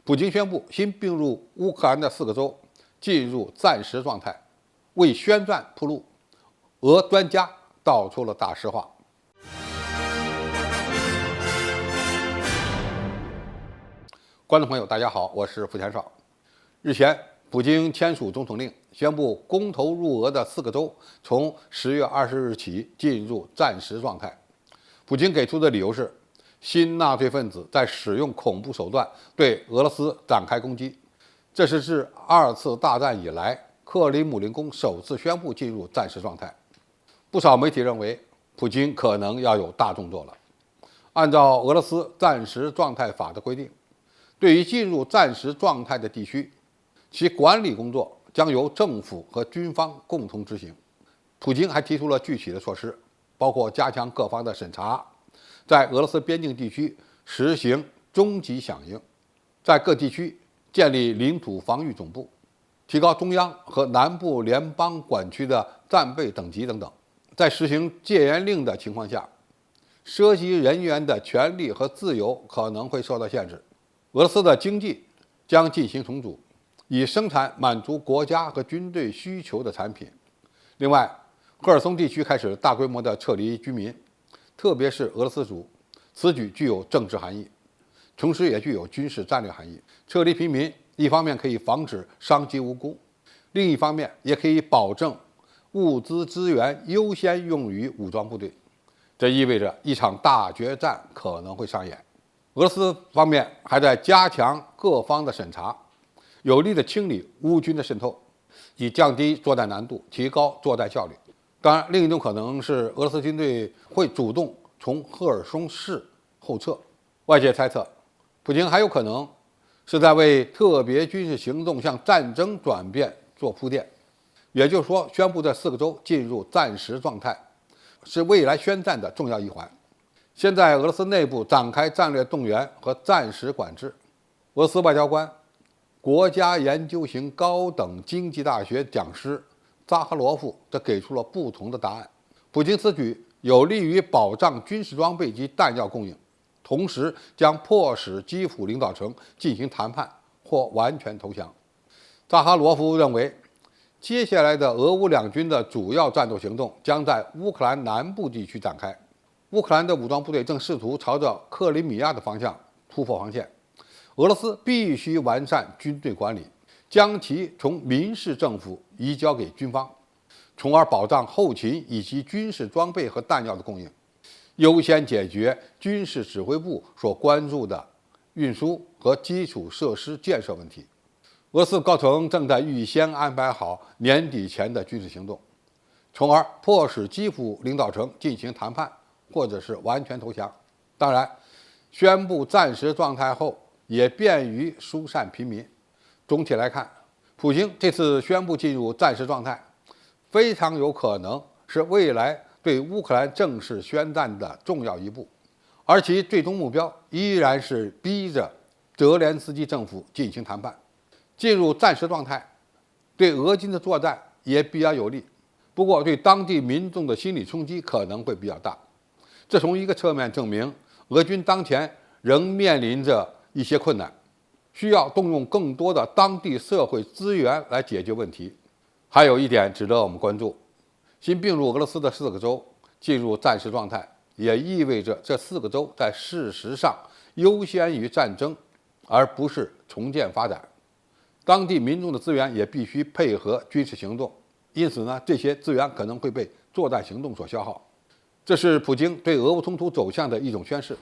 普京宣布新并入乌克兰的4个州进入战时状态，为宣战铺路。俄专家道出了大实话。观众朋友，大家好，我是付全少。日前，普京签署总统令，宣布公投入俄的4个州从10月20日起进入战时状态。普京给出的理由是，新纳粹分子在使用恐怖手段对俄罗斯展开攻击，这是自2次大战以来克里姆林宫首次宣布进入战时状态。不少媒体认为，普京可能要有大动作了。按照俄罗斯战时状态法的规定，对于进入战时状态的地区，其管理工作将由政府和军方共同执行。普京还提出了具体的措施，包括加强各方的审查，在俄罗斯边境地区实行终极响应，在各地区建立领土防御总部，提高中央和南部联邦管区的战备等级等等。在实行戒严令的情况下，涉及人员的权利和自由可能会受到限制。俄罗斯的经济将进行重组，以生产满足国家和军队需求的产品。另外，赫尔松地区开始大规模的撤离居民，特别是俄罗斯族。此举具有政治含义，同时也具有军事战略含义。撤离平民，一方面可以防止伤及无辜，另一方面也可以保证物资资源优先用于武装部队。这意味着一场大决战可能会上演。俄罗斯方面还在加强各方的审查，有力地清理乌军的渗透，以降低作战难度，提高作战效率。当然，另一种可能是俄罗斯军队会主动从赫尔松市后撤。外界猜测，普京还有可能是在为特别军事行动向战争转变做铺垫。也就是说，宣布这4个州进入战时状态，是未来宣战的重要一环。现在，俄罗斯内部展开战略动员和战时管制。俄罗斯外交官、国家研究型高等经济大学讲师扎哈罗夫则给出了不同的答案。普京此举有利于保障军事装备及弹药供应，同时将迫使基辅领导层进行谈判或完全投降。扎哈罗夫认为，接下来的俄乌两军的主要战斗行动将在乌克兰南部地区展开。乌克兰的武装部队正试图朝着克里米亚的方向突破防线。俄罗斯必须完善军队管理，将其从民事政府移交给军方，从而保障后勤以及军事装备和弹药的供应，优先解决军事指挥部所关注的运输和基础设施建设问题。俄罗斯高层正在预先安排好年底前的军事行动，从而迫使基辅领导层进行谈判或者是完全投降。当然，宣布战时状态后也便于疏散平民。总体来看，普京这次宣布进入战时状态，非常有可能是未来对乌克兰正式宣战的重要一步，而其最终目标依然是逼着泽连斯基政府进行谈判。进入战时状态，对俄军的作战也比较有利，不过对当地民众的心理冲击可能会比较大。这从一个侧面证明，俄军当前仍面临着一些困难，需要动用更多的当地社会资源来解决问题。还有一点值得我们关注，新并入俄罗斯的4个州进入战时状态，也意味着这4个州在事实上优先于战争，而不是重建发展。当地民众的资源也必须配合军事行动，因此呢，这些资源可能会被作战行动所消耗。这是普京对俄乌冲突走向的一种宣示。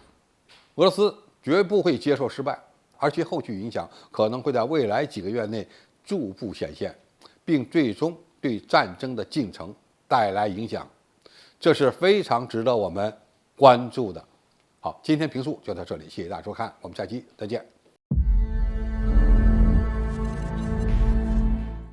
俄罗斯绝不会接受失败，而其后续影响可能会在未来几个月内逐步显现，并最终对战争的进程带来影响。这是非常值得我们关注的。好，今天评述就到这里，谢谢大家收看，我们下期再见。